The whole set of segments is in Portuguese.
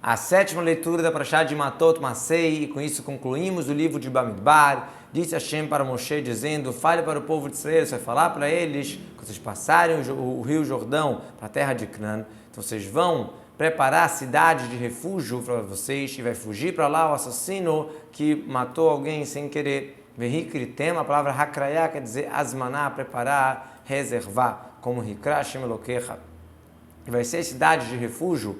A sétima leitura da Parashá de Matot Masei, e com isso concluímos o livro de Bamidbar. Disse Hashem para Moshe, dizendo: fale para o povo de Israel, você vai falar para eles que vocês passarem o rio Jordão para a terra de Canaã. Então vocês vão preparar a cidade de refúgio para vocês e vai fugir para lá o assassino que matou alguém sem querer. Vehikritem, a palavra hakrayá quer dizer asmaná, preparar, reservar, como Hikra Hashem Elokecha. E vai ser a cidade de refúgio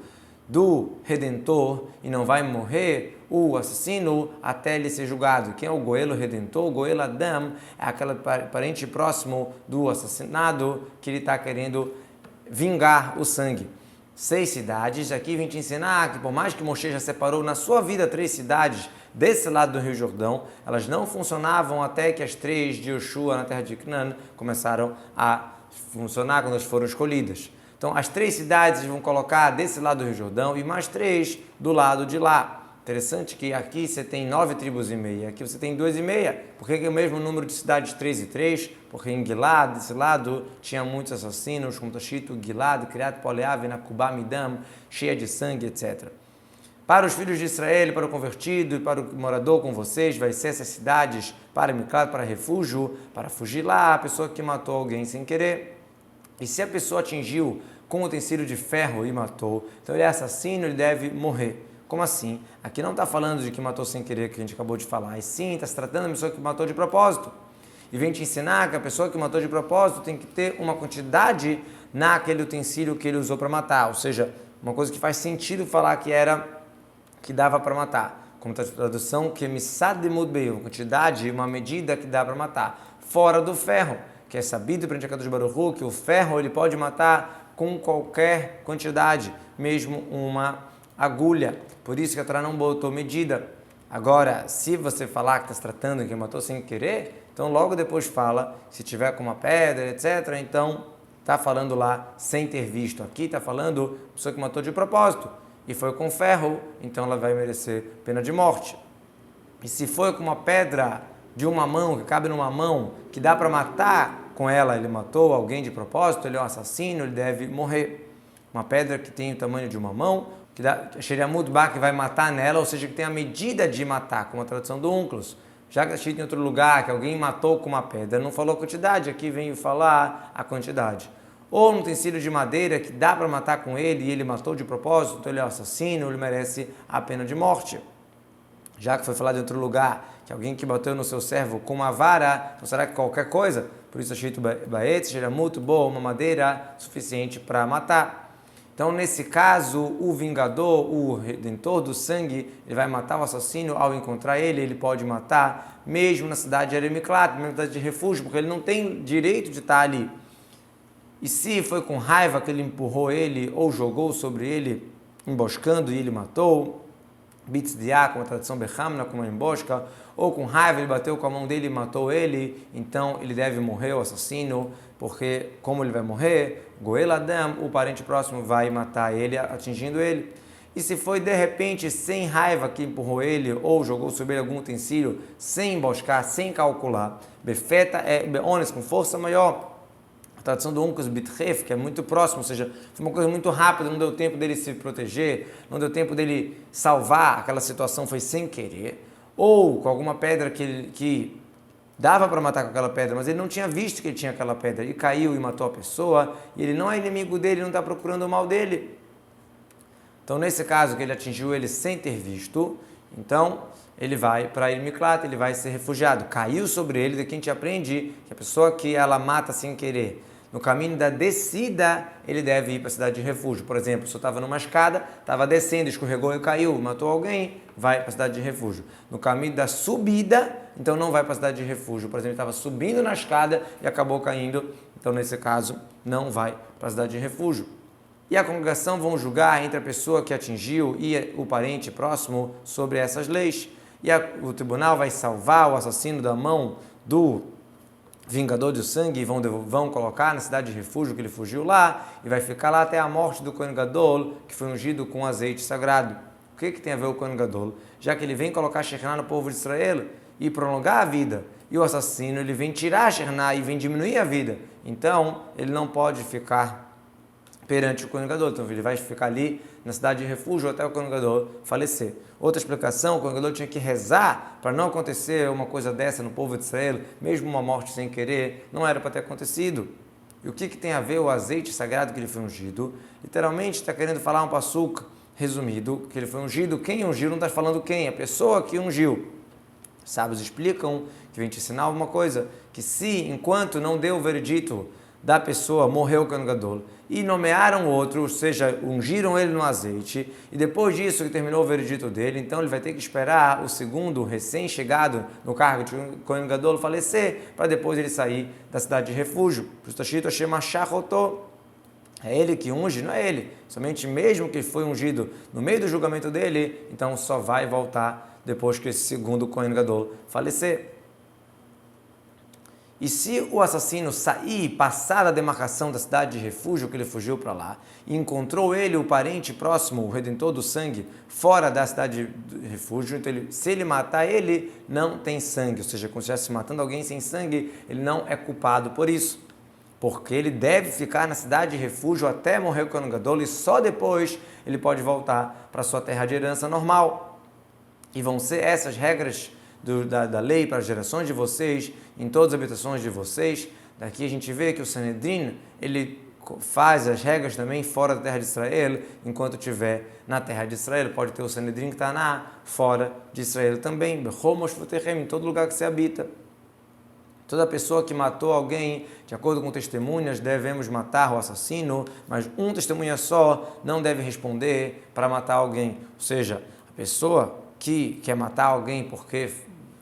do Redentor, e não vai morrer o assassino até ele ser julgado. Quem é o Goelo Redentor? O Goelo Adam é aquele parente próximo do assassinado que ele está querendo vingar o sangue. 6 cidades, aqui vem te ensinar que por mais que Moshe já separou na sua vida 3 cidades desse lado do Rio Jordão, elas não funcionavam até que as 3 de Yoshua na terra de Canaã começaram a funcionar quando elas foram escolhidas. Então, as 3 cidades vão colocar desse lado do Rio Jordão e mais 3 do lado de lá. Interessante que aqui você tem 9 tribos e meia, aqui você tem 2,5. Por que é o mesmo número de cidades 3 e 3? Porque em Gilad, desse lado, tinha muitos assassinos, como está escrito, Gilad, Criat Poleav, Nakubá, Midam, cheia de sangue, etc. Para os filhos de Israel, para o convertido e para o morador com vocês, vai ser essas cidades para Miklat, para refúgio, para fugir lá, a pessoa que matou alguém sem querer. E se a pessoa atingiu com utensílio de ferro e matou, então ele é assassino, ele deve morrer. Como assim? Aqui não está falando de que matou sem querer, que a gente acabou de falar, e sim, está se tratando da pessoa que matou de propósito. E vem te ensinar que a pessoa que matou de propósito tem que ter uma quantidade naquele utensílio que ele usou para matar. Ou seja, uma coisa que faz sentido falar que dava para matar. Como está a tradução, que uma quantidade, uma medida que dá para matar. Fora do ferro, que é sabido para a do Baruch Hu, que o ferro ele pode matar com qualquer quantidade, mesmo uma agulha. Por isso que a Torá não botou medida. Agora, se você falar que está se tratando que matou sem querer, então logo depois fala, se tiver com uma pedra, etc., então está falando lá sem ter visto. Aqui está falando pessoa que matou de propósito e foi com ferro, então ela vai merecer pena de morte. E se foi com uma pedra de uma mão, que cabe numa mão, que dá para matar com ela, ele matou alguém de propósito, ele é um assassino, ele deve morrer. Uma pedra que tem o tamanho de uma mão, que dá Sheriamut Ba, que vai matar nela, ou seja, que tem a medida de matar, como a tradução do Unclus. Já que está escrito em outro lugar que alguém matou com uma pedra, não falou a quantidade, aqui vem falar a quantidade. Ou um utensílio de madeira que dá para matar com ele e ele matou de propósito, então ele é um assassino, ele merece a pena de morte. Já que foi falado em outro lugar que alguém que bateu no seu servo com uma vara, então será que qualquer coisa? Por isso está escrito Baetz, Sheriamut Bo, uma madeira suficiente para matar. Então, nesse caso, o vingador, o redentor do sangue, ele vai matar o assassino. Ao encontrar ele, ele pode matar, mesmo na cidade de Eremiklat, mesmo na cidade de refúgio, porque ele não tem direito de estar ali. E se foi com raiva que ele empurrou ele ou jogou sobre ele, emboscando e ele matou, Bitzdiá, como a tradução Bechamna, como uma embosca, ou com raiva ele bateu com a mão dele e matou ele, então ele deve morrer, o assassino, porque como ele vai morrer, Goel Adam, o parente próximo, vai matar ele, atingindo ele. E se foi de repente sem raiva que empurrou ele ou jogou sobre ele algum utensílio, sem emboscar, sem calcular, Befeta é Beones, com força maior. A tradução do Uncus Bitref, que é muito próximo, ou seja, foi uma coisa muito rápida, não deu tempo dele se proteger, não deu tempo dele salvar, aquela situação foi sem querer, ou com alguma pedra que dava para matar com aquela pedra, mas ele não tinha visto que ele tinha aquela pedra, e caiu e matou a pessoa, e ele não é inimigo dele, não está procurando o mal dele. Então, nesse caso, que ele atingiu ele sem ter visto, então ele vai para Eremiklat, ele vai ser refugiado. Caiu sobre ele, daqui a gente aprende que a pessoa que ela mata sem querer, no caminho da descida, ele deve ir para a cidade de refúgio. Por exemplo, se eu estava numa escada, estava descendo, escorregou e caiu, matou alguém, vai para a cidade de refúgio. No caminho da subida, então não vai para a cidade de refúgio. Por exemplo, estava subindo na escada e acabou caindo, então nesse caso não vai para a cidade de refúgio. E a congregação vão julgar entre a pessoa que atingiu e o parente próximo sobre essas leis. E o tribunal vai salvar o assassino da mão do vingador do sangue e vão colocar na cidade de refúgio que ele fugiu lá e vai ficar lá até a morte do Kohen Gadol, que foi ungido com azeite sagrado. O que tem a ver o Kohen Gadol? Já que ele vem colocar Shekhinah no povo de Israel e prolongar a vida, e o assassino ele vem tirar a Shekhinah e vem diminuir a vida, então ele não pode ficar perante o Kohen Gadol. Então ele vai ficar ali na cidade de refúgio até o Kohen Gadol falecer. Outra explicação, o Kohen Gadol tinha que rezar para não acontecer uma coisa dessa no povo de Israel, mesmo uma morte sem querer, não era para ter acontecido. E o que tem a ver o azeite sagrado que ele foi ungido? Literalmente está querendo falar um passuca resumido, que ele foi ungido. Quem ungiu não está falando quem, a pessoa que ungiu. Sábios explicam que vem te ensinar uma coisa, que se enquanto não deu o veredito da pessoa, morreu o Kohen Gadol, e nomearam outro, ou seja, ungiram ele no azeite, e depois disso que terminou o veredito dele, então ele vai ter que esperar o segundo recém-chegado no cargo de Kohen Gadol falecer, para depois ele sair da cidade de refúgio. Por isso está escrito, é ele que unge, não é ele. Somente mesmo que foi ungido no meio do julgamento dele, então só vai voltar depois que esse segundo Kohen Gadol falecer. E se o assassino sair, passar a demarcação da cidade de refúgio que ele fugiu para lá, e encontrou ele, o parente próximo, o redentor do sangue, fora da cidade de refúgio, então se ele matar ele, não tem sangue. Ou seja, como se estivesse matando alguém sem sangue, ele não é culpado por isso. Porque ele deve ficar na cidade de refúgio até morrer o Kohen Gadol, e só depois ele pode voltar para sua terra de herança normal. E vão ser essas regras da lei para as gerações de vocês, em todas as habitações de vocês. Daqui a gente vê que o Sanedrin, ele faz as regras também fora da terra de Israel, enquanto estiver na terra de Israel. Pode ter o Sanedrin que está fora de Israel também, em todo lugar que se habita. Toda pessoa que matou alguém, de acordo com testemunhas, devemos matar o assassino, mas um testemunha só não deve responder para matar alguém. Ou seja, a pessoa que quer matar alguém porque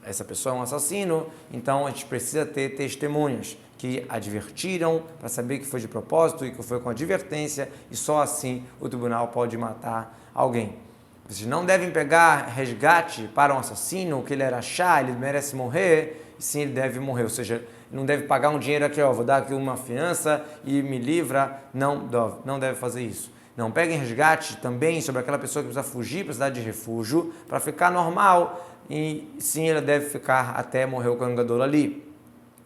essa pessoa é um assassino, então a gente precisa ter testemunhas que advertiram para saber que foi de propósito e que foi com advertência, e só assim o tribunal pode matar alguém. Vocês não devem pegar resgate para um assassino, que ele era achar, ele merece morrer, e sim, ele deve morrer. Ou seja, não deve pagar um dinheiro aqui, vou dar aqui uma fiança e me livra. Não deve fazer isso. Não peguem resgate também sobre aquela pessoa que precisa fugir para a cidade de refúgio, para ficar normal, e sim, ele deve ficar até morrer o Kohen Gadol ali.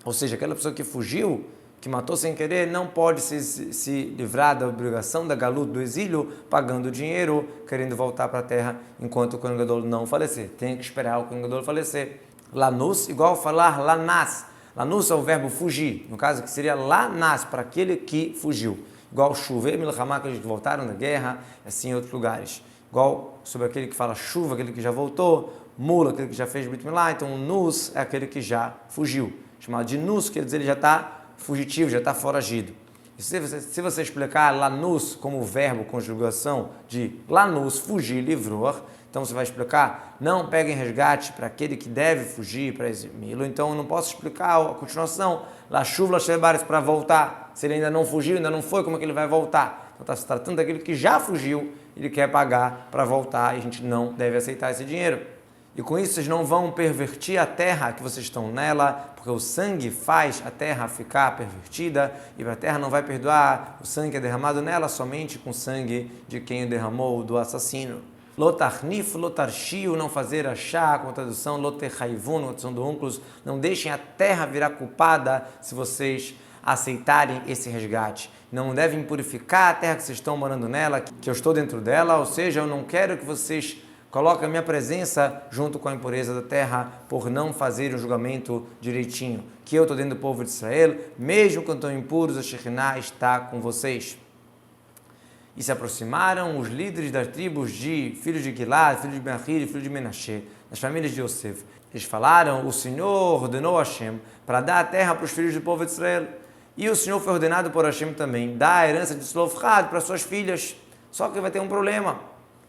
Ou seja, aquela pessoa que fugiu, que matou sem querer, não pode se livrar da obrigação da galut, do exílio, pagando dinheiro, querendo voltar para a terra enquanto o Kohen Gadol não falecer. Tem que esperar o Kohen Gadol falecer. Lanus, igual falar lanas. Lanus é o verbo fugir, no caso que seria lanas, para aquele que fugiu. Igual chuva, milhamá, aqueles que voltaram da guerra, assim em outros lugares. Igual sobre aquele que fala chuva, aquele que já voltou, mula, aquele que já fez Brit Milá, então nus é aquele que já fugiu. Chamado de nus, quer dizer, ele já está fugitivo, já está foragido. E se você explicar lanus como verbo, conjugação de lanus, fugir, livrou, então você vai explicar, não peguem resgate para aquele que deve fugir, para eximi-lo. Então eu não posso explicar a continuação, la chuva, para voltar. Se ele ainda não fugiu, ainda não foi, como é que ele vai voltar? Então está se tratando daquele que já fugiu, ele quer pagar para voltar, e a gente não deve aceitar esse dinheiro. E com isso vocês não vão pervertir a terra que vocês estão nela, porque o sangue faz a terra ficar pervertida, e a terra não vai perdoar o sangue que é derramado nela somente com o sangue de quem o derramou, do assassino. Lotarnif, lotarshio, não fazer achar, com a tradução loterraivun, com a tradução do Unclus, não deixem a terra virar culpada se vocês aceitarem esse resgate. Não devem purificar a terra que vocês estão morando nela, que eu estou dentro dela, ou seja, eu não quero que vocês coloquem a minha presença junto com a impureza da terra por não fazer o julgamento direitinho. Que eu estou dentro do povo de Israel, mesmo quando estão impuros, a Shekhinah está com vocês. E se aproximaram os líderes das tribos de filhos de Gilad, filhos de Ben-Ahir e filhos de Menashe, das famílias de Yosef. Eles falaram, o Senhor ordenou a Hashem para dar a terra para os filhos do povo de Israel. E o Senhor foi ordenado por Hashem também, dar a herança de Tzlofchad para suas filhas. Só que vai ter um problema.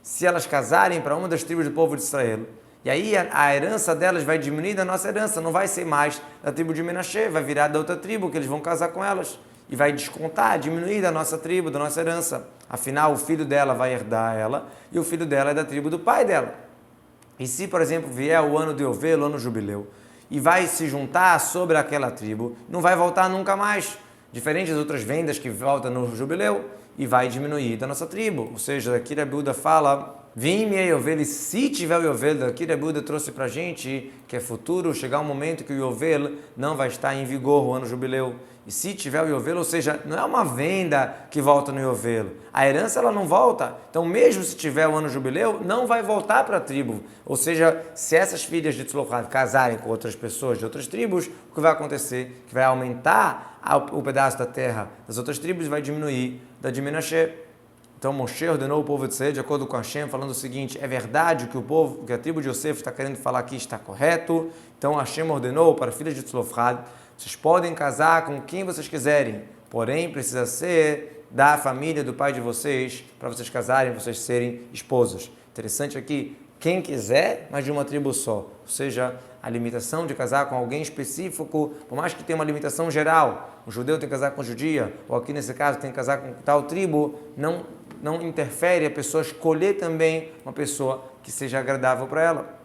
Se elas casarem para uma das tribos do povo de Israel, e aí a herança delas vai diminuir da nossa herança, não vai ser mais da tribo de Menashe, vai virar da outra tribo, que eles vão casar com elas. E vai descontar, diminuir da nossa tribo, da nossa herança. Afinal, o filho dela vai herdar ela, e o filho dela é da tribo do pai dela. E se, por exemplo, vier o ano de Yovel, o ano jubileu, e vai se juntar sobre aquela tribo, não vai voltar nunca mais. Diferente das outras vendas que voltam no jubileu, e vai diminuir da nossa tribo. Ou seja, daqui a Buda fala, vim e Yovel, e se tiver o Yovel, daqui a Buda trouxe para a gente que é futuro, chegar um momento que o Yovel não vai estar em vigor, o ano jubileu. E se tiver o Iovelo, ou seja, não é uma venda que volta no Iovelo. A herança ela não volta. Então, mesmo se tiver o ano jubileu, não vai voltar para a tribo. Ou seja, se essas filhas de Tzlofhad casarem com outras pessoas de outras tribos, o que vai acontecer? Que vai aumentar o pedaço da terra das outras tribos e vai diminuir da de Menashe. Então, Moshe ordenou o povo de Israel de acordo com Hashem, falando o seguinte: é verdade que que a tribo de Yosef está querendo falar aqui está correto. Então, Hashem ordenou para filhas de Tzlofhad: vocês podem casar com quem vocês quiserem, porém precisa ser da família do pai de vocês para vocês casarem, vocês serem esposas. Interessante aqui, quem quiser, mas de uma tribo só. Ou seja, a limitação de casar com alguém específico, por mais que tenha uma limitação geral, o judeu tem que casar com a judia, ou aqui nesse caso tem que casar com tal tribo, não interfere a pessoa escolher também uma pessoa que seja agradável para ela.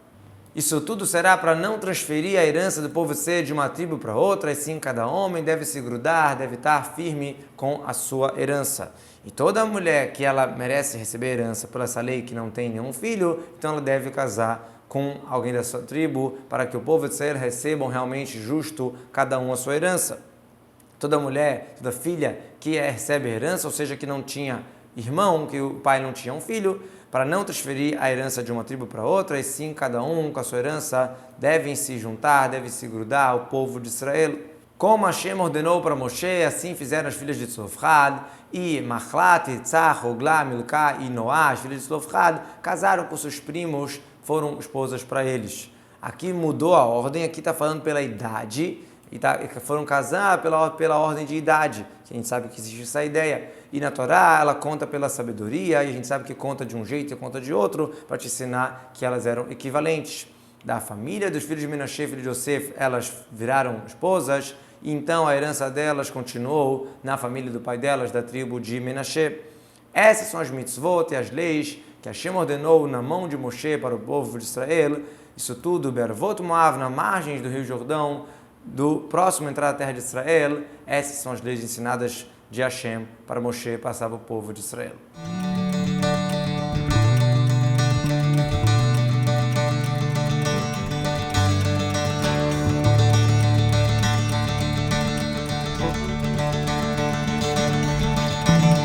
Isso tudo será para não transferir a herança do povo ser de uma tribo para outra, e sim cada homem deve se grudar, deve estar firme com a sua herança. E toda mulher que ela merece receber herança por essa lei que não tem nenhum filho, então ela deve casar com alguém da sua tribo, para que o povo de Israel recebam realmente justo cada um a sua herança. Toda mulher, toda filha que recebe herança, ou seja, que não tinha irmão, que o pai não tinha um filho, para não transferir a herança de uma tribo para outra, e sim cada um com a sua herança devem se juntar, devem se grudar ao povo de Israel. Como Hashem ordenou para Moshe, assim fizeram as filhas de Tzlofhad, e Machlat, Tzach, Oglá, Milká e Noá, as filhas de Tzlofhad, casaram com seus primos, foram esposas para eles. Aqui mudou a ordem, aqui está falando pela idade, e foram casar pela ordem de idade, que a gente sabe que existe essa ideia. E na Torá ela conta pela sabedoria, e a gente sabe que conta de um jeito e conta de outro, para te ensinar que elas eram equivalentes. Da família dos filhos de Menashe, filho de Yosef, elas viraram esposas, e então a herança delas continuou na família do pai delas, da tribo de Menashe. Essas são as mitzvot e as leis que Hashem ordenou na mão de Moshe para o povo de Israel. Isso tudo, Bervot Moav, na margem do Rio Jordão, do próximo entrar à terra de Israel. Essas são as leis ensinadas de Hashem para Moshe passar para o povo de Israel.